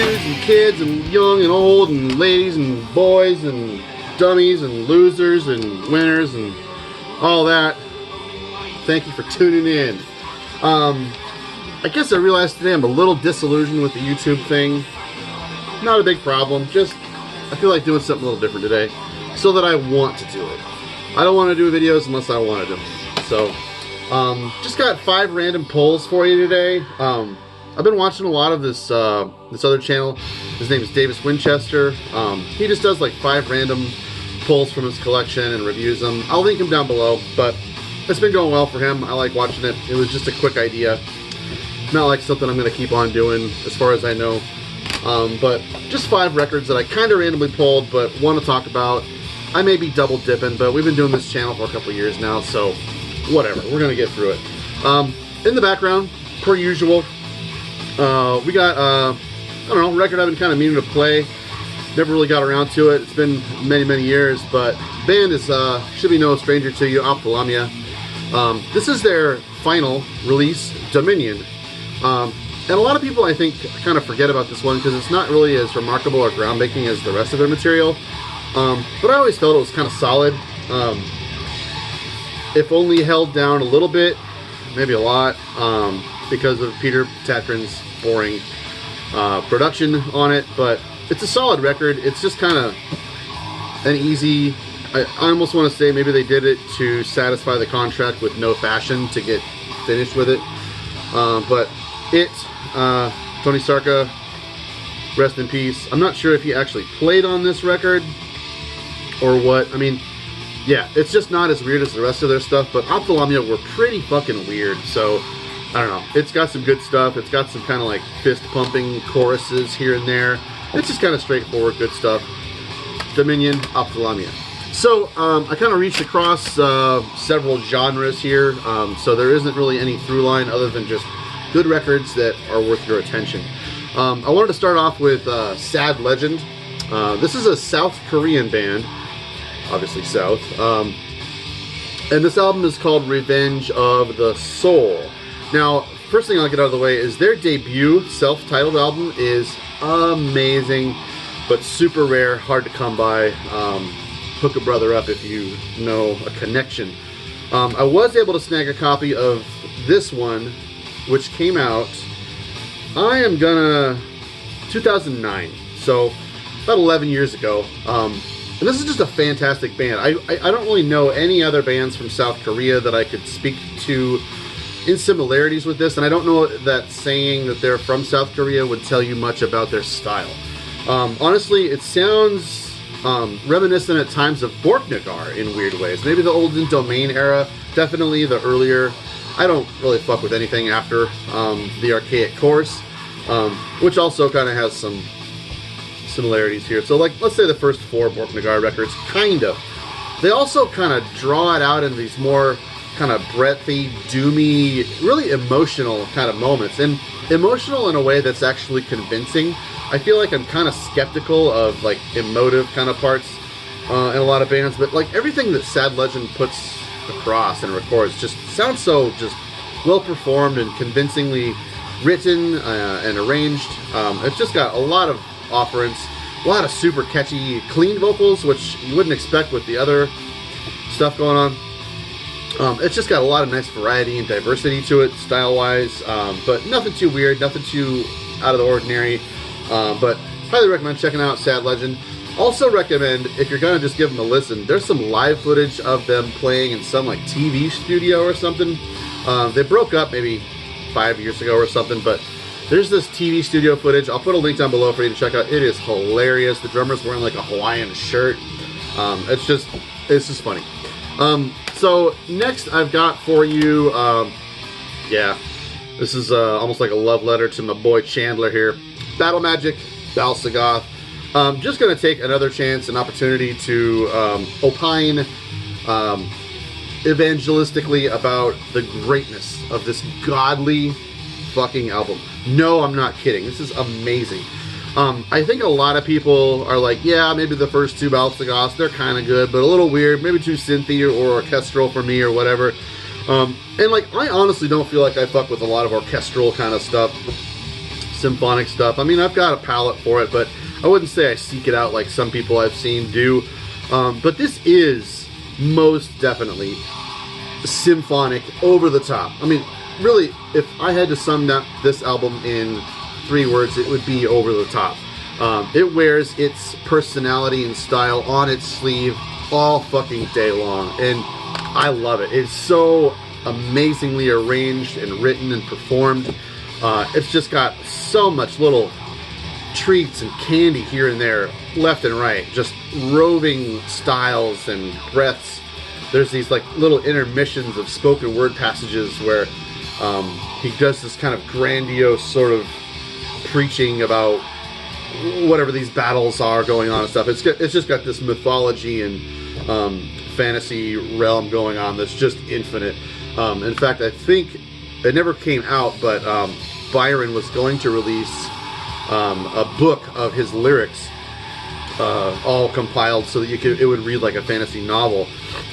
dudes and kids and young and old and ladies and boys and dummies and losers and winners and all that. Thank you for tuning in. I guess I realized today I'm a little disillusioned with the YouTube thing. Not a big problem, just I feel like doing something a little different today so that I want to do it. I don't want to do videos unless I want to do them. So, just got 5 random polls for you today. I've been watching a lot of this this other channel. His name is Davis Winchester. He just does like 5 random pulls from his collection and reviews them. I'll link him down below, but it's been going well for him. I like watching it. It was just a quick idea. Not like something I'm going to keep on doing as far as I know. But just 5 records that I kind of randomly pulled but want to talk about. I may be double dipping, but we've been doing this channel for a couple years now, so whatever. We're going to get through it. In the background, per usual, we got, I don't know, a record I've been kind of meaning to play. Never really got around to it. It's been many, many years, but the band is, should be no stranger to you, Ophthalmia. This is their final release, Dominion. And a lot of people, I think, kind of forget about this one because it's not really as remarkable or groundbreaking as the rest of their material. But I always felt it was kind of solid. If only held down a little bit, maybe a lot, because of Peter Tatrin's boring production on it. But it's a solid record. It's just kind of an easy... I almost want to say maybe they did it to satisfy the contract with No Fashion to get finished with it. But Tony Sarka, rest in peace. I'm not sure if he actually played on this record or what. I mean, yeah, it's just not as weird as the rest of their stuff, but Ophthalmia were pretty fucking weird, so I don't know. It's got some good stuff. It's got some kind of like fist-pumping choruses here and there. It's just kind of straightforward, good stuff. Dominion, Ophthalmia. So, I kind of reached across several genres here, so there isn't really any through line other than just good records that are worth your attention. I wanted to start off with Sad Legend. This is a South Korean band, obviously South, and this album is called Revenge of the Soul. Now, first thing I'll get out of the way is their debut self-titled album is amazing, but super rare, hard to come by. Hook a brother up if you know a connection. I was able to snag a copy of this one, which came out, 2009, so about 11 years ago. And this is just a fantastic band. I don't really know any other bands from South Korea that I could speak to in similarities with this, and I don't know that saying that they're from South Korea would tell you much about their style. Honestly, it sounds reminiscent at times of Borknagar in weird ways. Maybe the Olden Domain era, definitely the earlier. I don't really fuck with anything after the Archaic Course, which also kind of has some similarities here. So like, let's say the first 4 Borknagar records, kind of. They also kind of draw it out in these more kind of breathy, doomy, really emotional kind of moments. And emotional in a way that's actually convincing. I feel like I'm kind of skeptical of like emotive kind of parts in a lot of bands, but like everything that Sad Legend puts across and records just sounds so just well performed and convincingly written and arranged. It's just got a lot of offerings, a lot of super catchy clean vocals, which you wouldn't expect with the other stuff going on. It's just got a lot of nice variety and diversity to it style wise, but nothing too weird, nothing too out of the ordinary. But highly recommend checking out Sad Legend. Also recommend, if you're gonna just give them a listen, there's some live footage of them playing in some like TV studio or something. They broke up maybe 5 years ago or something, but there's this TV studio footage. I'll put a link down below for you to check out. It is hilarious. The drummer's wearing like a Hawaiian shirt. It's just funny. So next I've got for you, yeah, this is almost like a love letter to my boy Chandler here. Battle Magic, Bal-sagoth. Just going to take another chance and opportunity to opine evangelistically about the greatness of this godly fucking album. No, I'm not kidding. This is amazing. I think a lot of people are like, yeah, maybe the first 2 Bal-sagoths, they're kind of good, but a little weird, maybe too synthy or orchestral for me or whatever. And like, I honestly don't feel like I fuck with a lot of orchestral kind of stuff. symphonic stuff. I mean, I've got a palette for it, but I wouldn't say I seek it out like some people I've seen do. But this is most definitely symphonic, over the top. I mean, really, if I had to sum up this album in 3 words, it would be over the top. It wears its personality and style on its sleeve all fucking day long, and I love it. It's so amazingly arranged and written and performed. It's just got so much little treats and candy here and there, left and right, just roving styles and breaths. There's these like little intermissions of spoken word passages where he does this kind of grandiose sort of preaching about whatever these battles are going on and stuff. It's just got this mythology and fantasy realm going on that's just infinite. In fact, I think it never came out, but Byron was going to release a book of his lyrics, all compiled so that it would read like a fantasy novel.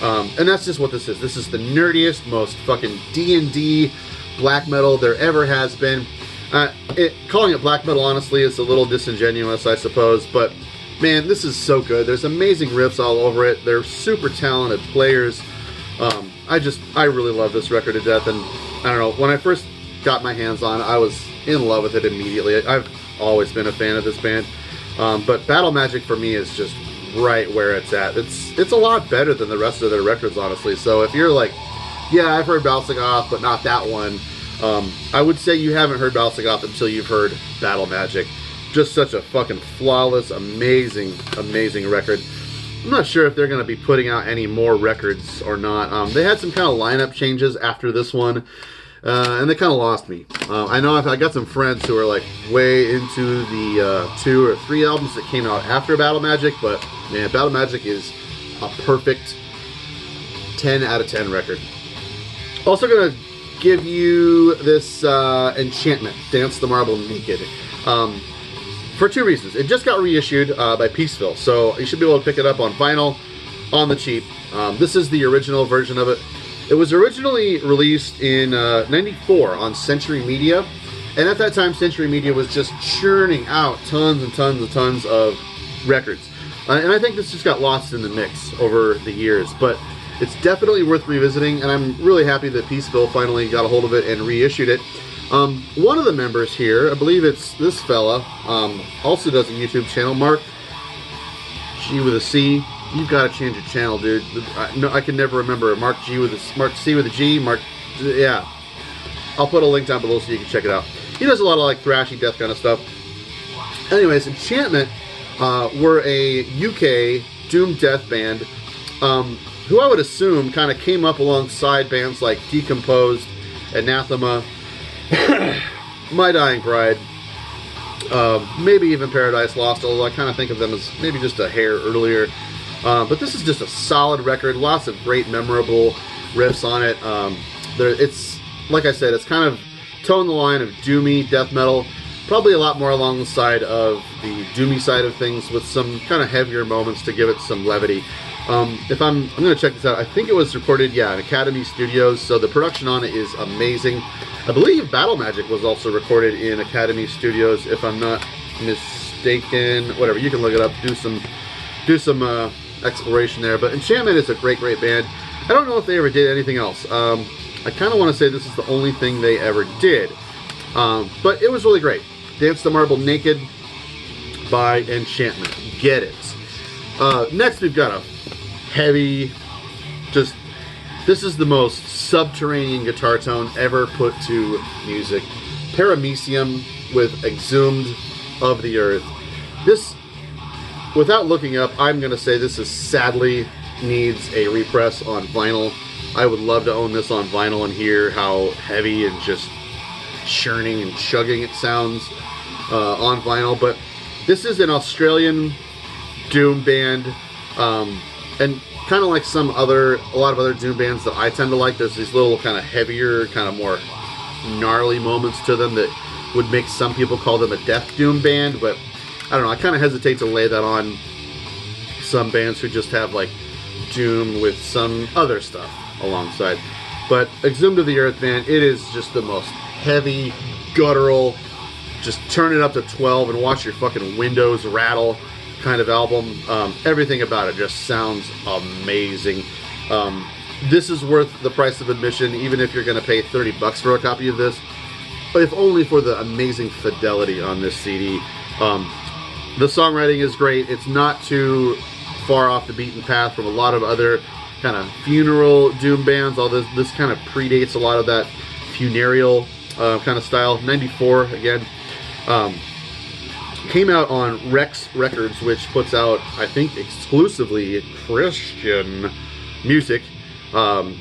And that's just what this is. This is the nerdiest, most fucking D&D black metal there ever has been. Calling it black metal, honestly, is a little disingenuous, I suppose, but man, this is so good. There's amazing riffs all over it. They're super talented players. I really love this record to death, and I don't know, when I first got my hands on it, I was in love with it immediately. I've always been a fan of this band, but Battle Magic for me is just right where it's at. It's a lot better than the rest of their records, honestly. So if you're like, yeah, I've heard bal-sagoth, but not that one, I would say you haven't heard bal-sagoth until you've heard Battle Magic. Just such a fucking flawless, amazing record. I'm not sure if they're going to be putting out any more records or not. They had some kind of lineup changes after this one, and they kind of lost me. I know I got some friends who are like way into the 2 or 3 albums that came out after Battle Magic, but man, Battle Magic is a perfect 10 out of 10 record. Also going to give you this Enchantment, Dance the Marble Naked. For 2 reasons. It just got reissued by Peaceville, so you should be able to pick it up on vinyl on the cheap. This is the original version of it. It was originally released in '94 on Century Media, and at that time Century Media was just churning out tons and tons of records. And I think this just got lost in the mix over the years, but it's definitely worth revisiting, and I'm really happy that Peaceville finally got a hold of it and reissued it. One of the members here, I believe it's this fella, also does a YouTube channel, Mark G with a C. You've got to change your channel, dude. I can never remember. Mark C with a G. Yeah. I'll put a link down below so you can check it out. He does a lot of like thrashy death kind of stuff. Anyways, Enchantment were a UK doom death band who I would assume kind of came up alongside bands like Decomposed, Anathema, My Dying Bride, maybe even Paradise Lost, although I kind of think of them as maybe just a hair earlier. But this is just a solid record, lots of great memorable riffs on it. It's, like I said, it's kind of towing the line of doomy death metal, probably a lot more along the side of the doomy side of things, with some kind of heavier moments to give it some levity. I'm going to check this out. I think it was recorded, in Academy Studios, so the production on it is amazing. I believe Battle Magic was also recorded in Academy Studios, if I'm not mistaken. Whatever, you can look it up, do some exploration there. But Enchantment is a great band. I don't know if they ever did anything else. I kind of want to say this is the only thing they ever did. But it was really great. Dance the Marble Naked by Enchantment. Get it. Next we've got a heavy, this is the most subterranean guitar tone ever put to music. Paramecium with Exhumed of the Earth. This, without looking up, I'm going to say this is sadly needs a repress on vinyl. I would love to own this on vinyl and hear how heavy and just churning and chugging it sounds on vinyl. But this is an Australian doom band, and kind of like a lot of other doom bands that I tend to like. There's these little kind of heavier, kind of more gnarly moments to them that would make some people call them a death doom band, but I don't know, I kind of hesitate to lay that on some bands who just have like doom with some other stuff alongside. But Exhumed of the Earth, man, it is just the most heavy, guttural, just turn it up to 12 and watch your fucking windows rattle kind of album. Everything about it just sounds amazing. This is worth the price of admission, even if you're going to pay $30 for a copy of this, if only for the amazing fidelity on this CD. The songwriting is great. It's not too far off the beaten path from a lot of other kind of funeral doom bands. All this kind of predates a lot of that funereal kind of style. 94 again. Came out on Rex Records, which puts out, I think, exclusively Christian music.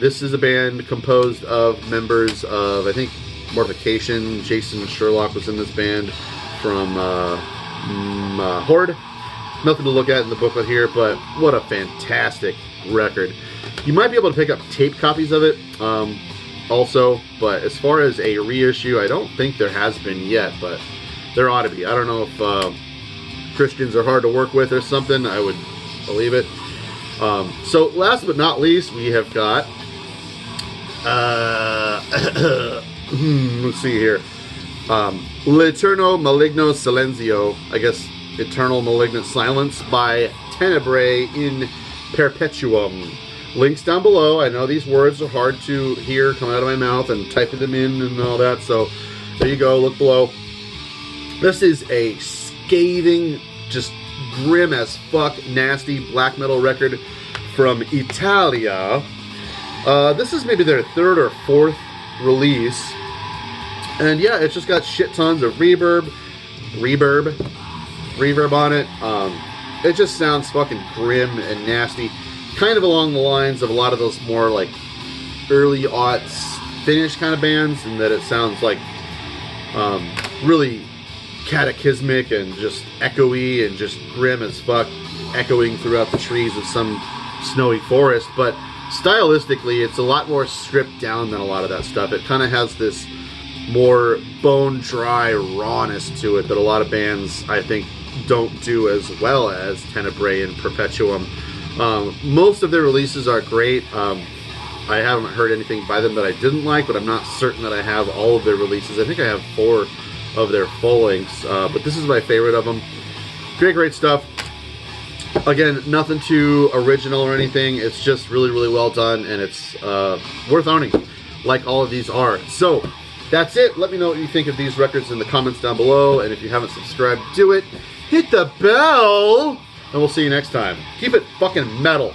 This is a band composed of members of, I think, Mortification. Jason Sherlock was in this band from Horde. Nothing to look at in the booklet here, but what a fantastic record. You might be able to pick up tape copies of it also, but as far as a reissue, I don't think there has been yet, but there ought to be. I don't know if Christians are hard to work with or something. I would believe it. So last but not least, we have got let's see here, L'Eterno Maligno Silenzio, I guess Eternal Malignant Silence by Tenebrae in Perpetuum. Links down below. I know these words are hard to hear coming out of my mouth and typing them in and all that, so there you go, look below. This is a scathing, just grim as fuck, nasty black metal record from Italia. This is maybe their third or fourth release, and yeah, it's just got shit tons of reverb on it. It just sounds fucking grim and nasty, kind of along the lines of a lot of those more like early aughts Finnish kind of bands, and that it sounds like really cataclysmic and just echoey and just grim as fuck, echoing throughout the trees of some snowy forest. But stylistically, it's a lot more stripped down than a lot of that stuff. It kind of has this more bone dry rawness to it that a lot of bands, I think, don't do as well as Tenebrae and Perpetuum. Most of their releases are great. I haven't heard anything by them that I didn't like, but I'm not certain that I have all of their releases. I think I have 4 of their full lengths, but this is my favorite of them. Great stuff. Again, nothing too original or anything. It's just really, really well done, and it's worth owning, like all of these are. So that's it. Let me know what you think of these records in the comments down below, and if you haven't subscribed, do it. Hit the bell, and we'll see you next time. Keep it fucking metal.